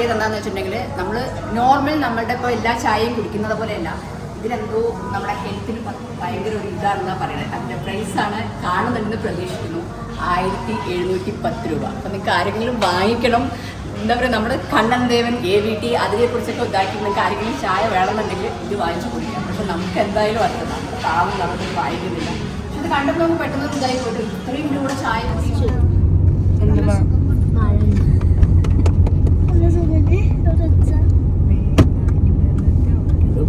എന്താണെന്ന് വെച്ചിട്ടുണ്ടെങ്കിൽ നമ്മൾ നോർമൽ നമ്മളുടെ ഇപ്പോൾ എല്ലാ ചായയും കുടിക്കുന്നത് പോലെയല്ല, ഇതിലെന്തോ നമ്മുടെ ഹെൽത്തിന് ഭയങ്കര ഒരു ഇതാണെന്നാണ് പറയുന്നത്. അതിൻ്റെ പ്രൈസാണ് കാണുന്നുണ്ടെന്ന് പ്രതീക്ഷിക്കുന്നു. 1710 രൂപ. അപ്പോൾ നിങ്ങൾക്ക് ആരെങ്കിലും വാങ്ങിക്കണം, എന്താ പറയുക, നമ്മുടെ കണ്ണൻ ദേവൻ AVT അതിനെക്കുറിച്ചൊക്കെ ഇതാക്കി നിങ്ങൾക്ക് ആരെങ്കിലും ചായ വേണമെന്നുണ്ടെങ്കിൽ ഇത് വാങ്ങിച്ച് കുടിക്കാം. പക്ഷെ നമുക്ക് എന്തായാലും അറിയാം, നമ്മുടെ പാവം നമുക്ക് വാങ്ങിക്കുന്നില്ല. പക്ഷെ ഇത് കണ്ടപ്പോൾ നമുക്ക് പെട്ടെന്ന് ഇതായി പോയിട്ട് ഇത്രയും രൂപ ചായ കുടിച്ചു.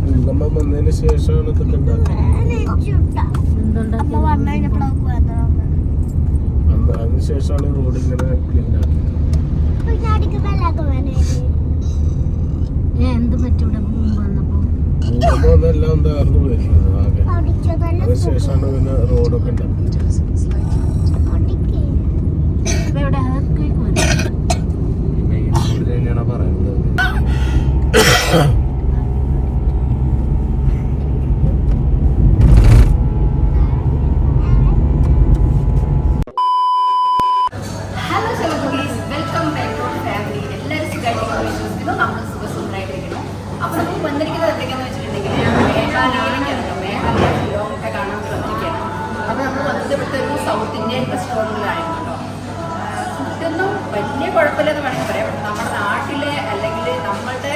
ഭൂകമ്പം വന്നതിന് ശേഷമാണ് ഇതൊക്കെ അതിന് ശേഷമാണ് റോഡ് ഇങ്ങനെ ഭൂകമ്പം വന്നെല്ലാം തകർന്നു വരുന്നത് ആകെ. അതിന് ശേഷമാണ് പിന്നെ റോഡൊക്കെ ഉണ്ടാക്കുന്നത്. തന്നെയാണ് പറയുന്നത്. സൗത്ത് ഇന്ത്യൻ റെസ്റ്റോറൻറ്റിലായിരുന്നു കേട്ടോ. ഫുഡൊന്നും വലിയ കുഴപ്പമില്ലെന്ന് വേണമെങ്കിൽ പറയാം. നമ്മുടെ നാട്ടിലെ അല്ലെങ്കിൽ നമ്മളുടെ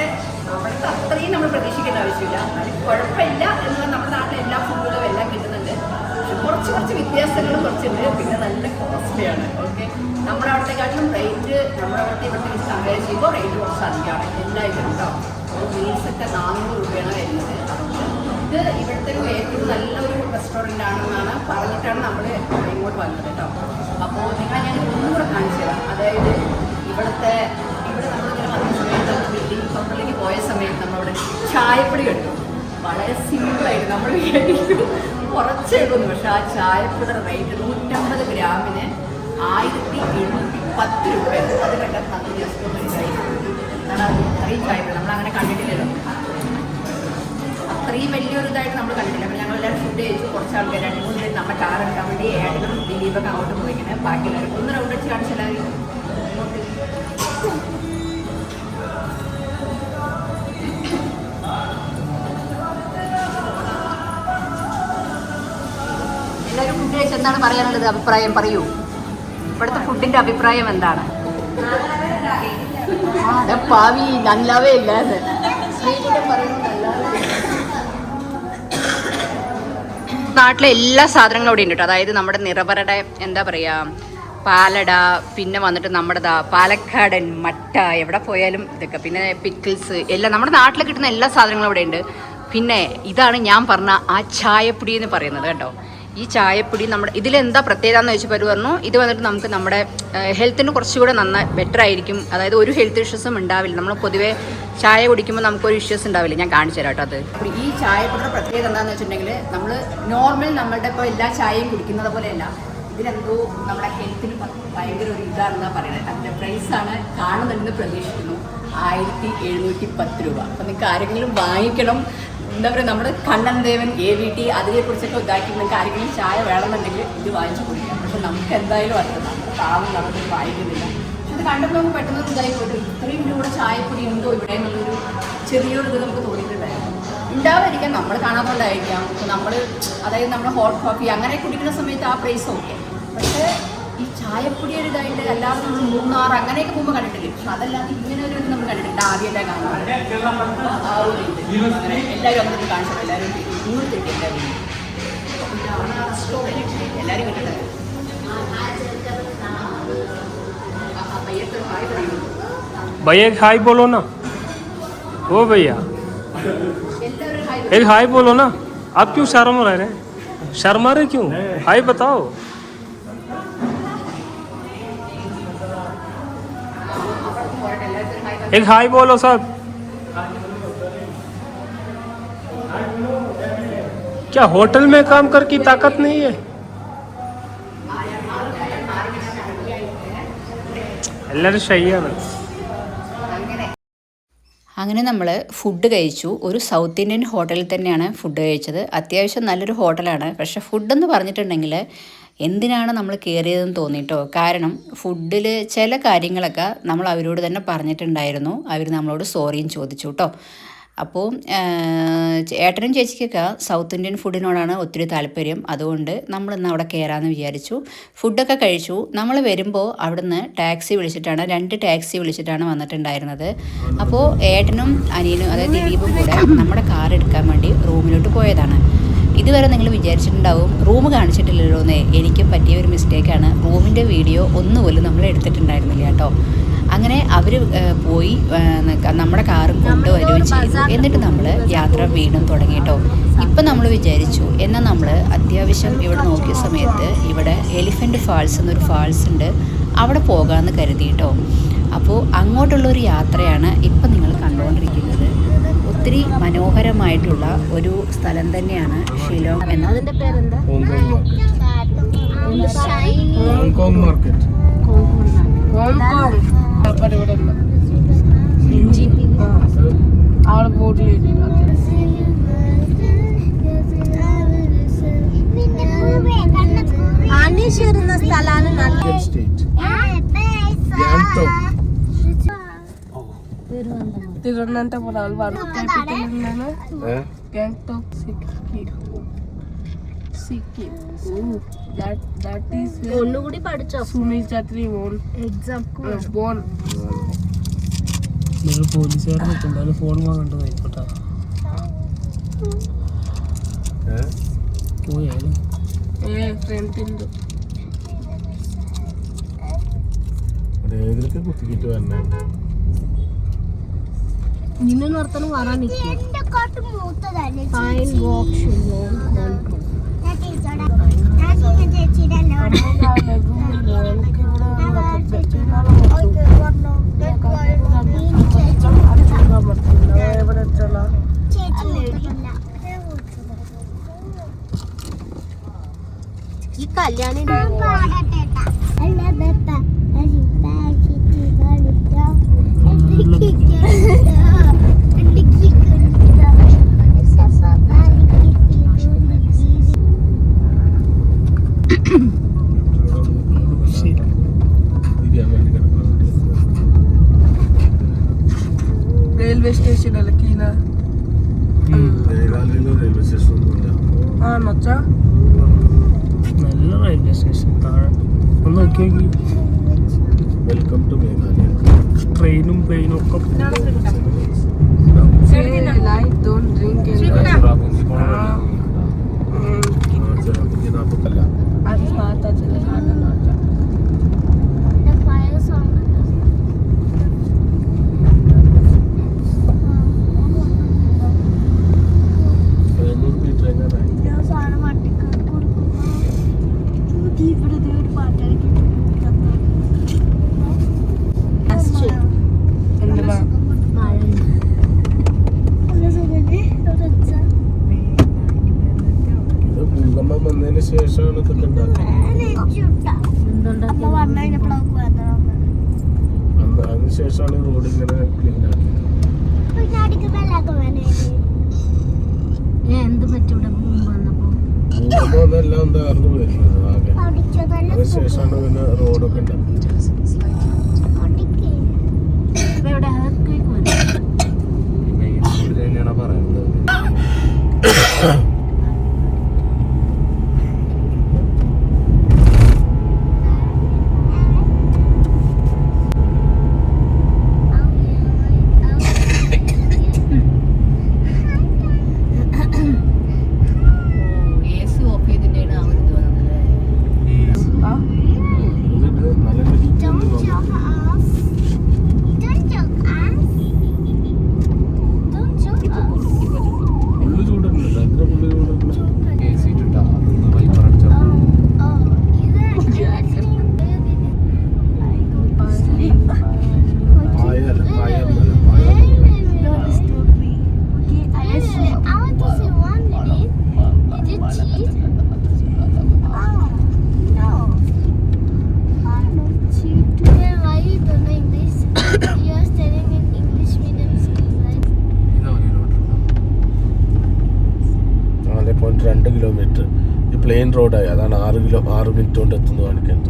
അത്രയും നമ്മൾ പ്രതീക്ഷിക്കേണ്ട ആവശ്യമില്ല. അതിന് കുഴപ്പമില്ല എന്നാൽ നമ്മുടെ നാട്ടിലെ എല്ലാ ഫുഡുകളും എല്ലാം കിട്ടുന്നുണ്ട്. പക്ഷെ കുറച്ച് വ്യത്യാസങ്ങളും കുറച്ചുണ്ട്. പിന്നെ നല്ല കോസ്റ്റ്ലിയാണ്. ഓക്കെ, നമ്മുടെ അവിടത്തെക്കാട്ടിലും റേറ്റ് നമ്മുടെ അവിടുത്തെ ഇവിടുത്തെ വെച്ച് കമ്പയർ ചെയ്യുമ്പോൾ റേറ്റ് കുറച്ച് അധികമാണ്. എല്ലാ ഇതും ഉണ്ടാവും. മീൽസൊക്കെ 400 രൂപയാണ് വരുന്നത്. ഇത് ഇവിടുത്തെ ഒരു ഏറ്റവും നല്ലൊരു റെസ്റ്റോറൻ്റ് ആണെന്നാണ് പറഞ്ഞിട്ടാണ് നമ്മൾ ഇങ്ങോട്ട് വന്നത് കേട്ടോ. അപ്പോൾ നിങ്ങളെ ഞാൻ ഒന്നുകൂടെ കാണിച്ചു തരാം. അതായത് ഇവിടെ നമ്മളിങ്ങനെ വന്ന സമയത്ത് ബിൽഡിംഗ് കൗണ്ടറിലേക്ക് പോയ സമയത്ത് നമ്മളവിടെ ചായപ്പൊടി കിട്ടും. വളരെ സിമ്പിളായിട്ട് നമ്മൾ കുറച്ചേ ഉള്ളൂ. പക്ഷെ ആ ചായപ്പൊടിയുടെ റേറ്റ് 150 ഗ്രാമിന് 1710 രൂപയാണ്. അത് കണ്ടാൽ നല്ല ജസ്റ്റ് അത്രയും ചായപ്പൊടി നമ്മളങ്ങനെ കണ്ടിട്ടില്ലല്ലോ. അത്രയും വലിയൊരു ഇതായിട്ട് നമ്മൾ കണ്ടിട്ടില്ല. അപ്പോൾ ഞങ്ങളെല്ലാവരും ഫുഡ് കഴിച്ചു. കുറച്ച് ആൾക്കാർ 2-3 പേര് നമ്മുടെ കാർ എടുക്കാൻ വേണ്ടി ഏട്ടനും ദിലീപൊക്കെ അങ്ങോട്ട് പോയിങ്ങനെ. ബാക്കി എല്ലാവരും ഒന്ന് റൗണ്ട് അടിച്ച് കാണിച്ചെല്ലാവരും എല്ലാവരും ഫുഡ് കഴിച്ച് എന്താണ് പറയാനുള്ളത്? അഭിപ്രായം പറയൂ. ഇവിടുത്തെ ഫുഡിൻ്റെ അഭിപ്രായം എന്താണ്? പാവി നല്ലവേ ഇല്ലാതെ നാട്ടിലെ എല്ലാ സാധനങ്ങളും അവിടെ ഉണ്ട് കേട്ടോ. അതായത് നമ്മുടെ നിറവറയുടെ എന്താ പറയുക, പാലട, പിന്നെ വന്നിട്ട് നമ്മുടെ പാലക്കാടൻ മട്ട, എവിടെ പോയാലും ഇതൊക്കെ, പിന്നെ പിക്കിൾസ് എല്ലാം നമ്മുടെ നാട്ടിൽ കിട്ടുന്ന എല്ലാ സാധനങ്ങളും അവിടെ ഉണ്ട്. പിന്നെ ഇതാണ് ഞാൻ പറഞ്ഞ ആ ചായപ്പൊടി എന്ന് പറയുന്നത് കേട്ടോ. ഈ ചായപ്പൊടി നമ്മുടെ ഇതിലെന്താ പ്രത്യേകത എന്ന് വെച്ചപ്പോൾ അവർ പറഞ്ഞു, ഇത് വന്നിട്ട് നമുക്ക് നമ്മുടെ ഹെൽത്തിന് കുറച്ചുകൂടെ നന്നായി ബെറ്റർ ആയിരിക്കും. അതായത് ഒരു ഹെൽത്ത് ഇഷ്യൂസും ഉണ്ടാവില്ല. നമ്മൾ പൊതുവേ ചായ കുടിക്കുമ്പോൾ നമുക്കൊരു ഇഷ്യൂസ് ഉണ്ടാവില്ല. ഞാൻ കാണിച്ചു തരാം കേട്ടോ. അത് ഈ ചായപ്പൊടിയുടെ പ്രത്യേകത എന്താണെന്ന് വെച്ചിട്ടുണ്ടെങ്കിൽ നമ്മൾ നോർമൽ നമ്മളുടെ ഇപ്പോൾ എല്ലാ ചായയും കുടിക്കുന്നത് പോലെയല്ല, ഇതിലെന്തോ നമ്മുടെ ഹെൽത്തിന് ഭയങ്കര ഒരു ഇതാണെന്നാണ് പറയുന്നത്. അതിൻ്റെ പ്രൈസാണ് കാണുന്നുണ്ടെന്ന് പ്രതീക്ഷിക്കുന്നു. 1710 രൂപ. അപ്പോൾ നിങ്ങൾക്ക് ആരെങ്കിലും വാങ്ങിക്കണം, എന്താ പറയുക, നമ്മുടെ കണ്ണൻ ദേവൻ AVT അതിനെക്കുറിച്ചൊക്കെ ഇതാക്കി നിങ്ങൾക്ക് ആരെങ്കിലും ചായ വേണമെന്നുണ്ടെങ്കിൽ ഇത് വാങ്ങിച്ച് കുടിക്കാം. പക്ഷെ നമുക്ക് എന്തായാലും അറിയാം, നമ്മുടെ പാവം നമുക്ക് വാങ്ങിക്കുന്നില്ല. പക്ഷെ ഇത് കണ്ടപ്പോൾ നമുക്ക് പെട്ടെന്ന് ഇതായി പോയിട്ട് ഇത്രയും രൂപ ചായപ്പൊടി ഉണ്ടോ ഇവിടെ എന്നുള്ളൊരു ചെറിയൊരു ഇത് നമുക്ക് തോന്നിയിട്ടുണ്ടായിരുന്നു. ഉണ്ടാവാതിരിക്കാം, നമ്മൾ കാണാത്തതുകൊണ്ടായിരിക്കാം. നമ്മൾ അതായത് നമ്മൾ ഹോട്ട് കോഫി അങ്ങനെ കുടിക്കുന്ന സമയത്ത് ആ പ്രൈസ് ഓക്കെ. പക്ഷേ ഈ ചായപ്പൊടിയുടെ ഇതായിട്ട് അല്ലാതെ നമ്മൾ മൂന്നാർ അങ്ങനെയൊക്കെ പോകുമ്പോൾ കണ്ടിട്ടില്ലേ. പക്ഷെ അതല്ലാതെ ഇങ്ങനെ ഒരു ഇത് നമ്മൾ കണ്ടിട്ടുണ്ട്. ആദ്യമല്ലേ കാണുന്നത് ആ ഒരു ഇത് അങ്ങനെ എല്ലാവരും അങ്ങനെ കാണിച്ചത്. എല്ലാവരും ഇങ്ങോട്ടേക്ക് എല്ലാവരും കണ്ടിട്ടുണ്ട്. भैया एक हाई बोलो ना. ओ भैया एक हाई बोलो ना. आप क्यों शर्म रहे? शर्मा रहे क्यों? हाई बताओ. एक हाई बोलो सब. क्या होटल में काम कर की ताकत नहीं है? എല്ലാവരും ഷൈയാണ്. അങ്ങനെ നമ്മൾ ഫുഡ് കഴിച്ചു. ഒരു സൗത്ത് ഇന്ത്യൻ ഹോട്ടലിൽ തന്നെയാണ് ഫുഡ് കഴിച്ചത്. അത്യാവശ്യം നല്ലൊരു ഹോട്ടലാണ്. പക്ഷേ ഫുഡെന്ന് പറഞ്ഞിട്ടുണ്ടെങ്കിൽ എന്തിനാണ് നമ്മൾ കയറിയതെന്ന് തോന്നിയിട്ടോ. കാരണം ഫുഡിൽ ചില കാര്യങ്ങളൊക്കെ നമ്മൾ അവരോട് തന്നെ പറഞ്ഞിട്ടുണ്ടായിരുന്നു. അവർ നമ്മളോട് സോറിയും ചോദിച്ചു കേട്ടോ. അപ്പോൾ ഏട്ടനും ചേച്ചിക്കൊക്കെ സൗത്ത് ഇന്ത്യൻ ഫുഡിനോടാണ് ഒത്തിരി താല്പര്യം. അതുകൊണ്ട് നമ്മളിന്ന് അവിടെ കയറാമെന്ന് വിചാരിച്ചു. ഫുഡൊക്കെ കഴിച്ചു. നമ്മൾ വരുമ്പോൾ അവിടുന്ന് ടാക്സി വിളിച്ചിട്ടാണ് 2 ടാക്സി വിളിച്ചിട്ടാണ് വന്നിട്ടുണ്ടായിരുന്നത്. അപ്പോൾ ഏട്ടനും അനിയനും അതായത് ദിലീപും കൂടെ നമ്മുടെ കാർ എടുക്കാൻ വേണ്ടി റൂമിലോട്ട് പോയതാണ്. ഇതുവരെ നിങ്ങൾ വിചാരിച്ചിട്ടുണ്ടാവും റൂം കാണിച്ചിട്ടില്ലല്ലോ എന്നേ. എനിക്കും പറ്റിയ ഒരു മിസ്റ്റേക്കാണ്. റൂമിൻ്റെ വീഡിയോ ഒന്നുപോലും നമ്മൾ എടുത്തിട്ടുണ്ടായിരുന്നില്ല കേട്ടോ. അങ്ങനെ അവർ പോയി നമ്മുടെ കാറും കൊണ്ടുവരികയും ചെയ്തു. എന്നിട്ട് നമ്മൾ യാത്ര വീണ്ടും തുടങ്ങി കേട്ടോ. ഇപ്പം നമ്മൾ വിചാരിച്ചു എന്നാൽ നമ്മൾ അത്യാവശ്യം ഇവിടെ നോക്കിയ സമയത്ത് ഇവിടെ എലിഫൻറ്റ് ഫാൾസ് എന്നൊരു ഫാൾസ് ഉണ്ട്, അവിടെ പോകാമെന്ന് കരുതി കേട്ടോ. അപ്പോൾ അങ്ങോട്ടുള്ളൊരു യാത്രയാണ് ഇപ്പം നിങ്ങൾ കണ്ടുകൊണ്ടിരിക്കുന്നത്. ഒത്തിരി മനോഹരമായിട്ടുള്ള ഒരു സ്ഥലം തന്നെയാണ് ഷിലോങ് എന്നത്. അതിന്റെ പേരെന്താ? Hong Kong market. അവിടെ ബോട്ടിൽ അനീഷിരുന്ന സ്ഥലമാണ് നല്ല തിരുവനന്തപുരം ഗാങ്ടോക്ക് സിക്കിം. ഒന്നുകൂടി പഠിച്ചോ? Sunil Chhetri exam born. നിങ്ങൾ പോലീസുകാരെ നിൽക്കുമ്പോൾ ഫോൺ വാങ്ങേണ്ടത് ആയിക്കോട്ടെ. പോയാലും ഫ്രണ്ടിൻ്റെ കുത്തിക്കിട്ട് വരണേ. നിന്നെ നിർത്തണം വരാൻ ഈ കല്യാണം റെയിൽവേ സ്റ്റേഷൻ അല്ല കീന. റെയിൽവേ സ്റ്റേഷൻ ഒന്നുമില്ല. ആണോച്ചാ? നല്ല റെയിൽവേ സ്റ്റേഷൻ താഴെ ഒന്ന് നോക്കി നോക്കി. Welcome to Meghalaya. ട്രെയിനും പ്ലെയിനും ഒക്കെ വന്നതിന് ശേഷമാണ് ഇതൊക്കെ അതിന് ശേഷമാണ് റോഡ് ഇങ്ങനെ ക്ലീൻ ആക്കിയത്. എല്ലാം തകർന്നു വരുന്നത് ആകെ. അതിന് ശേഷമാണ് പിന്നെ റോഡൊക്കെ ഉണ്ടാക്കിയത്. തന്നെയാണ് പറയുന്നത്. പ്ലെയിൻ റോഡായി. അതാണ് 6 മിനിറ്റ് കൊണ്ട് എത്തുന്നു കാണിക്കുന്നത്.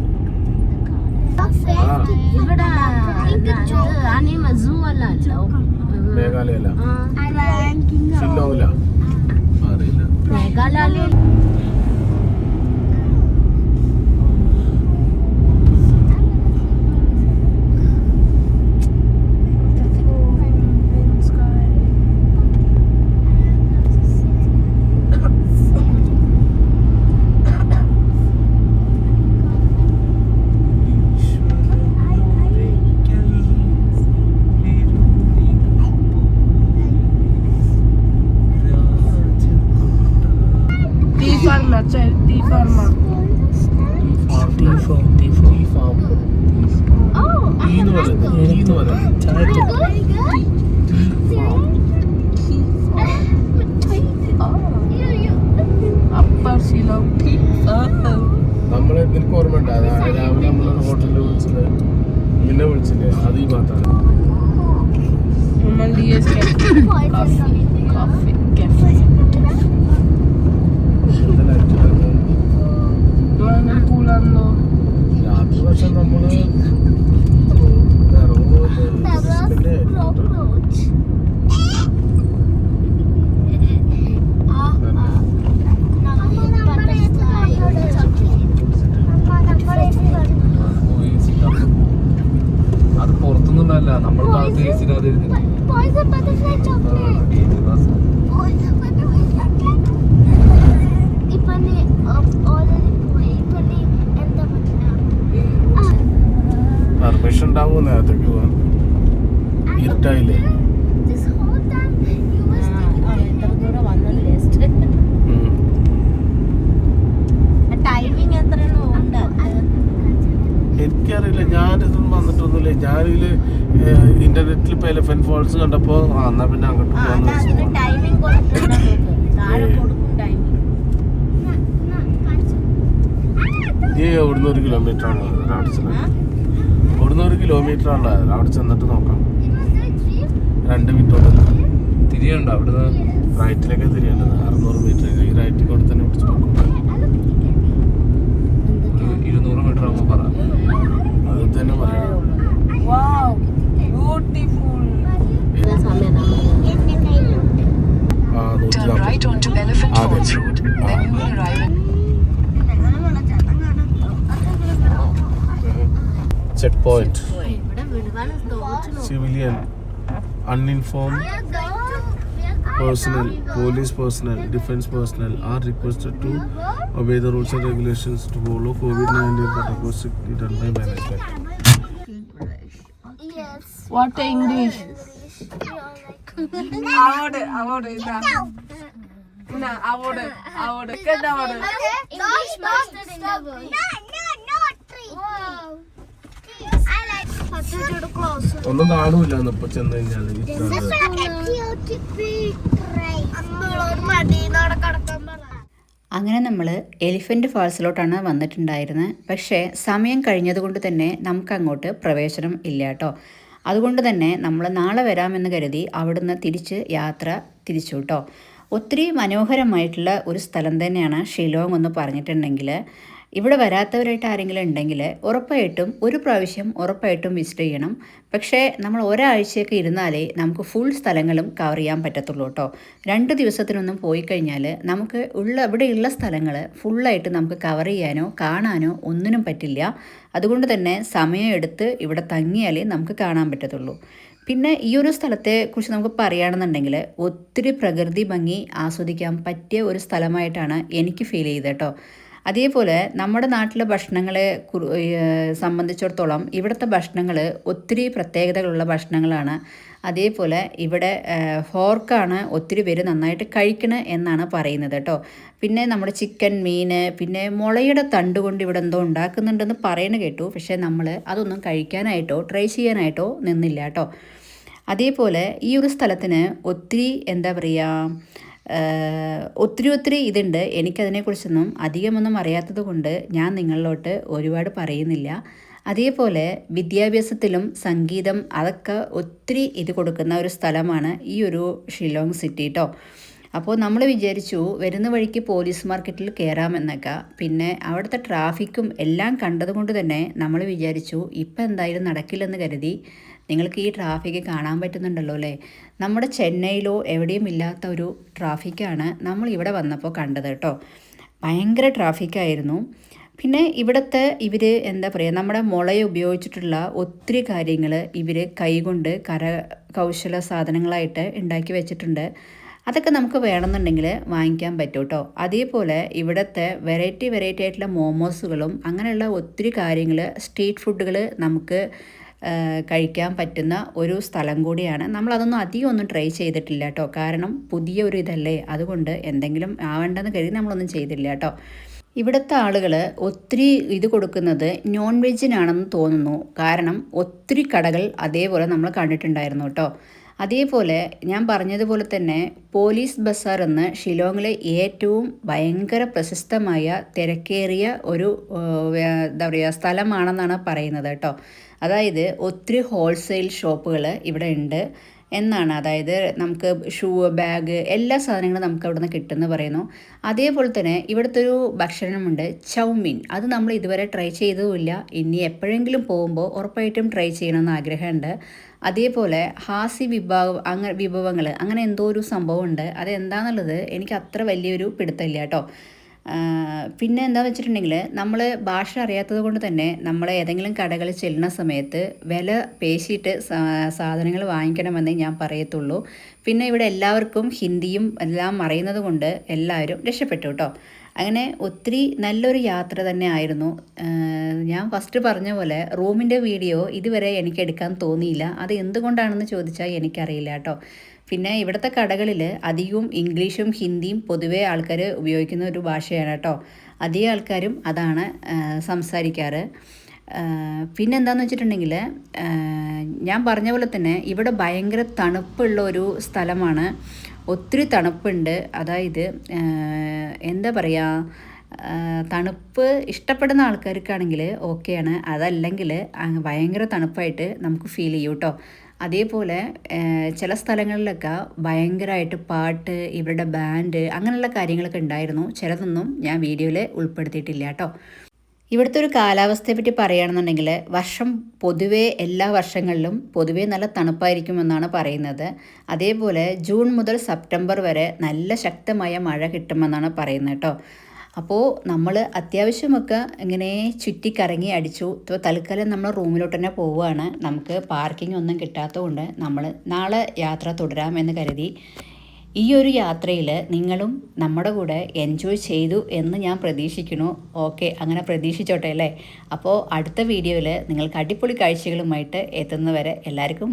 മേഘാലയല്ല, ഷില്ലോങ്ങില അറിയില്ല. നമ്മള് നിനക്ക് ഓർമ്മ ഉണ്ട് രാവിലെ നമ്മള് ഹോട്ടലിൽ വിളിച്ചത്, നിന്നെ വിളിച്ചില്ലേ? അത് ഈ ഭാഗത്താണ്. രാത്രി പക്ഷെ നമ്മള് അത് പുറത്തൊന്നുണ്ടല്ല, നമ്മൾ പെർമിഷൻ ഉണ്ടാവും നേരത്തേക്ക് പോവാൻ. ഇരുട്ടായില്ലേ? എനിക്കറിയില്ല, ഞാനിതൊന്നും വന്നിട്ടൊന്നുമില്ല. ഞാനിതില് ഇന്റർനെറ്റിൽ ഇപ്പൊ എലിഫന്റ് ഫോൾസ് കണ്ടപ്പോ എന്നാ പിന്നെ അങ്ങോട്ട് പോകാന്ന് ഈ ഇവിടുന്ന് 1 കിലോമീറ്റർ ആണ് അവിടെ ചെന്നിട്ട്. ഇവിടുന്ന് 1 കിലോമീറ്റർ ആണ് അവിടെ ചെന്നിട്ട് നോക്കാം. 2 മിനിറ്റോടല്ല തിരിയുണ്ടോ അവിടുന്ന്? റൈറ്റിലേക്ക് തിരിയേണ്ടത് 600 മീറ്റർ. ഈ റൈറ്റിൽ കൂടെ തന്നെ പിടിച്ച് നോക്കും. 200 മീറ്റർ ആകുമ്പോ പറ. അത് തന്നെ പറയാം. Check point. Civilian, uninformed personnel, police personnel, defense personnel are requested to obey the rules and regulations to follow COVID-19 protocols strictly done by management. What English? Award. Get the award. English master in the world. No, 3. Wow. I like to close. ഒന്നും കാണൂല ഇപ്പൊ ചെന്ന് കഴിഞ്ഞാല്. അങ്ങനെ നമ്മൾ elephant ഫാൾസിലോട്ടാണ് വന്നിട്ടുണ്ടായിരുന്നത്. പക്ഷേ സമയം കഴിഞ്ഞതുകൊണ്ട് തന്നെ നമുക്ക് അങ്ങോട്ട് പ്രവേശനം ഇല്ല കേട്ടോ. അതുകൊണ്ട് തന്നെ നമ്മൾ നാളെ വരാമെന്ന് കരുതി അവിടുന്ന് യാത്ര തിരിച്ചു കേട്ടോ. ഒത്തിരി മനോഹരമായിട്ടുള്ള ഒരു സ്ഥലം തന്നെയാണ് ഷിലോങ് എന്ന് പറഞ്ഞിട്ടുണ്ടെങ്കിൽ. ഇവിടെ വരാത്തവരായിട്ട് ആരെങ്കിലും ഉണ്ടെങ്കിൽ ഉറപ്പായിട്ടും ഒരു പ്രാവശ്യം വിസിറ്റ് ചെയ്യണം. പക്ഷേ നമ്മൾ ഒരാഴ്ചയൊക്കെ ഇരുന്നാലേ നമുക്ക് ഫുൾ സ്ഥലങ്ങളും കവർ ചെയ്യാൻ പറ്റത്തുള്ളൂ കേട്ടോ. 2 ദിവസത്തിനൊന്നും പോയി കഴിഞ്ഞാൽ നമുക്ക് ഇവിടെയുള്ള സ്ഥലങ്ങൾ ഫുള്ളായിട്ട് നമുക്ക് കവർ ചെയ്യാനോ കാണാനോ ഒന്നിനും പറ്റില്ല. അതുകൊണ്ട് തന്നെ സമയമെടുത്ത് ഇവിടെ തങ്ങിയാലേ നമുക്ക് കാണാൻ പറ്റത്തുള്ളൂ. പിന്നെ ഈ ഒരു സ്ഥലത്തെക്കുറിച്ച് നമുക്ക് പറയുകയാണെന്നുണ്ടെങ്കിൽ ഒത്തിരി പ്രകൃതി ഭംഗി ആസ്വദിക്കാൻ പറ്റിയ ഒരു സ്ഥലമായിട്ടാണ് എനിക്ക് ഫീൽ ചെയ്തത് കേട്ടോ. അതേപോലെ നമ്മുടെ നാട്ടിലെ ഭക്ഷണങ്ങളെ സംബന്ധിച്ചിടത്തോളം ഇവിടുത്തെ ഭക്ഷണങ്ങൾ ഒത്തിരി പ്രത്യേകതകളുള്ള ഭക്ഷണങ്ങളാണ്. അതേപോലെ ഇവിടെ ഫോർക്കാണ് ഒത്തിരി പേര് നന്നായിട്ട് കഴിക്കണ എന്നാണ് പറയുന്നത് കേട്ടോ. പിന്നെ നമ്മുടെ ചിക്കൻ, മീൻ, പിന്നെ മുളയുടെ തണ്ട് കൊണ്ട് ഇവിടെ എന്തോ ഉണ്ടാക്കുന്നുണ്ടെന്ന് പറയുന്നത് കേട്ടു. പക്ഷേ നമ്മൾ അതൊന്നും കഴിക്കാനായിട്ടോ ട്രൈ ചെയ്യാനായിട്ടോ നിന്നില്ല കേട്ടോ. അതേപോലെ ഈ ഒരു സ്ഥലത്തിന് ഒത്തിരി ഒത്തിരി ഇതുണ്ട്. എനിക്കതിനെക്കുറിച്ചൊന്നും അധികമൊന്നും അറിയാത്തത് കൊണ്ട് ഞാൻ നിങ്ങളിലോട്ട് ഒരുപാട് പറയുന്നില്ല. അതേപോലെ വിദ്യാഭ്യാസത്തിലും സംഗീതം അതൊക്കെ ഒത്തിരി ഇത് കൊടുക്കുന്ന ഒരു സ്ഥലമാണ് ഈ ഒരു ഷിലോങ് സിറ്റി കേട്ടോ. അപ്പോൾ നമ്മൾ വിചാരിച്ചു വരുന്ന വഴിക്ക് പോലീസ് മാർക്കറ്റിൽ കയറാമെന്നൊക്കെ. പിന്നെ അവിടുത്തെ ട്രാഫിക്കും എല്ലാം കണ്ടതുകൊണ്ട് തന്നെ നമ്മൾ വിചാരിച്ചു ഇപ്പം എന്തായാലും നടക്കില്ലെന്ന് കരുതി. നിങ്ങൾക്ക് ഈ ട്രാഫിക്ക് കാണാൻ പറ്റുന്നുണ്ടല്ലോ അല്ലേ? നമ്മുടെ ചെന്നൈയിലോ എവിടെയും ഇല്ലാത്ത ഒരു ട്രാഫിക്കാണ് നമ്മൾ ഇവിടെ വന്നപ്പോൾ കണ്ടത് കേട്ടോ. ഭയങ്കര ട്രാഫിക്കായിരുന്നു. പിന്നെ ഇവിടുത്തെ ഇവർ എന്താ പറയുക, നമ്മുടെ മുളയെ ഉപയോഗിച്ചിട്ടുള്ള ഒത്തിരി കാര്യങ്ങൾ ഇവർ കൈകൊണ്ട് കരകൗശല സാധനങ്ങളായിട്ട് ഉണ്ടാക്കി വെച്ചിട്ടുണ്ട്. അതൊക്കെ നമുക്ക് വേണമെന്നുണ്ടെങ്കിൽ വാങ്ങിക്കാൻ പറ്റും കേട്ടോ. അതേപോലെ ഇവിടുത്തെ വെറൈറ്റി ആയിട്ടുള്ള മോമോസുകളും അങ്ങനെയുള്ള ഒത്തിരി കാര്യങ്ങൾ, സ്ട്രീറ്റ് ഫുഡുകൾ നമുക്ക് കഴിക്കാൻ പറ്റുന്ന ഒരു സ്ഥലം കൂടിയാണ്. നമ്മളതൊന്നും അധികം ഒന്നും ട്രൈ ചെയ്തിട്ടില്ല കേട്ടോ. കാരണം പുതിയ ഒരു ഇതല്ലേ, അതുകൊണ്ട് എന്തെങ്കിലും ആവേണ്ടെന്ന് കരുതി നമ്മളൊന്നും ചെയ്തില്ല കേട്ടോ. ഇവിടുത്തെ ആളുകൾ ഒത്തിരി ഇത് കൊടുക്കുന്നത് നോൺ വെജിനാണെന്ന് തോന്നുന്നു. കാരണം ഒത്തിരി കടകൾ അതേപോലെ നമ്മൾ കണ്ടിട്ടുണ്ടായിരുന്നു കേട്ടോ. അതേപോലെ ഞാൻ പറഞ്ഞതുപോലെ തന്നെ പോലീസ് ബസാർ എന്ന് ഷിലോങ്ങിലെ ഏറ്റവും ഭയങ്കര പ്രശസ്തമായ തിരക്കേറിയ ഒരു എന്താ പറയുക സ്ഥലമാണെന്നാണ് പറയുന്നത് കേട്ടോ. അതായത് ഒത്തിരി ഹോൾസെയിൽ ഷോപ്പുകൾ ഇവിടെ ഉണ്ട് എന്നാണ്. അതായത് നമുക്ക് ഷൂ, ബാഗ്, എല്ലാ സാധനങ്ങളും നമുക്ക് അവിടെ നിന്ന് കിട്ടുമെന്ന് പറയുന്നു. അതേപോലെ തന്നെ ഇവിടുത്തെ ഒരു ഭക്ഷണമുണ്ട് ചൗമീൻ. അത് നമ്മൾ ഇതുവരെ ട്രൈ ചെയ്തതുമില്ല. ഇനി എപ്പോഴെങ്കിലും പോകുമ്പോൾ ഉറപ്പായിട്ടും ട്രൈ ചെയ്യണമെന്ന് ആഗ്രഹമുണ്ട്. അതേപോലെ വിഭവങ്ങൾ അങ്ങനെ എന്തോ ഒരു സംഭവമുണ്ട്. അതെന്താണെന്നുള്ളത് എനിക്ക് അത്ര വലിയൊരു പിടുത്തമില്ല കേട്ടോ. പിന്നെ എന്താണെന്ന് വെച്ചിട്ടുണ്ടെങ്കിൽ നമ്മൾ ഭാഷ അറിയാത്തത് കൊണ്ട് തന്നെ നമ്മൾ ഏതെങ്കിലും കടകളിൽ ചെല്ലുന്ന സമയത്ത് വില പേശിയിട്ട് സാധനങ്ങൾ വാങ്ങിക്കണമെന്നേ ഞാൻ പറയത്തുള്ളൂ. പിന്നെ ഇവിടെ എല്ലാവർക്കും ഹിന്ദിയും എല്ലാം അറിയുന്നത് കൊണ്ട് എല്ലാവരും രക്ഷപ്പെട്ടു കേട്ടോ. അങ്ങനെ ഒത്തിരി നല്ലൊരു യാത്ര തന്നെ ആയിരുന്നു. ഞാൻ ഫസ്റ്റ് പറഞ്ഞ പോലെ റൂമിൻ്റെ വീഡിയോ ഇതുവരെ എനിക്ക് എടുക്കാൻ തോന്നിയില്ല. അത് എന്തുകൊണ്ടാണെന്ന് ചോദിച്ചാൽ എനിക്കറിയില്ല കേട്ടോ. പിന്നെ ഇവിടുത്തെ കടകളിൽ അധികവും ഇംഗ്ലീഷും ഹിന്ദിയും പൊതുവേ ആൾക്കാർ ഉപയോഗിക്കുന്ന ഒരു ഭാഷയാണ് കേട്ടോ. അധികം ആൾക്കാരും അതാണ് സംസാരിക്കാറ്. പിന്നെ എന്താണെന്ന് വെച്ചിട്ടുണ്ടെങ്കിൽ ഞാൻ പറഞ്ഞ പോലെ തന്നെ ഇവിടെ ഭയങ്കര തണുപ്പുള്ള ഒരു സ്ഥലമാണ്. ഒത്തിരി തണുപ്പുണ്ട്. അതായത് എന്താ പറയുക, തണുപ്പ് ഇഷ്ടപ്പെടുന്ന ആൾക്കാർക്കാണെങ്കിൽ ഓക്കെയാണ്. അതല്ലെങ്കിൽ ഭയങ്കര തണുപ്പായിട്ട് നമുക്ക് ഫീൽ ചെയ്യും കേട്ടോ. അതേപോലെ ചില സ്ഥലങ്ങളിലൊക്കെ ഭയങ്കരമായിട്ട് പാട്ട്, ഇവരുടെ ബാൻഡ്, അങ്ങനെയുള്ള കാര്യങ്ങളൊക്കെ ഉണ്ടായിരുന്നു. ചിലതൊന്നും ഞാൻ വീഡിയോയിൽ ഉൾപ്പെടുത്തിയിട്ടില്ല കേട്ടോ. ഇവിടുത്തെ ഒരു കാലാവസ്ഥയെ പറ്റി പറയുകയാണെന്നുണ്ടെങ്കിൽ വർഷം പൊതുവേ എല്ലാ വർഷങ്ങളിലും പൊതുവേ നല്ല തണുപ്പായിരിക്കുമെന്നാണ് പറയുന്നത്. അതേപോലെ ജൂൺ മുതൽ സെപ്റ്റംബർ വരെ നല്ല ശക്തമായ മഴ കിട്ടുമെന്നാണ് പറയുന്നത് കേട്ടോ. അപ്പോൾ നമ്മൾ അത്യാവശ്യമൊക്കെ ഇങ്ങനെ ചുറ്റിക്കറങ്ങി അടിച്ചു. ഇപ്പോൾ തൽക്കാലം നമ്മൾ റൂമിലോട്ട് തന്നെ പോവുകയാണ്. നമുക്ക് പാർക്കിംഗ് ഒന്നും കിട്ടാത്തതുകൊണ്ട് നമ്മൾ നാളെ യാത്ര തുടരാമെന്ന് കരുതി. ഈ ഒരു യാത്രയിൽ നിങ്ങളും നമ്മുടെ കൂടെ എൻജോയ് ചെയ്തു എന്ന് ഞാൻ പ്രതീക്ഷിക്കുന്നു. ഓക്കെ, അങ്ങനെ പ്രതീക്ഷിച്ചോട്ടെ അല്ലേ. അപ്പോൾ അടുത്ത വീഡിയോയിൽ നിങ്ങൾക്ക് അടിപൊളി കാഴ്ചകളുമായിട്ട് എത്തുന്നവരെ എല്ലാവർക്കും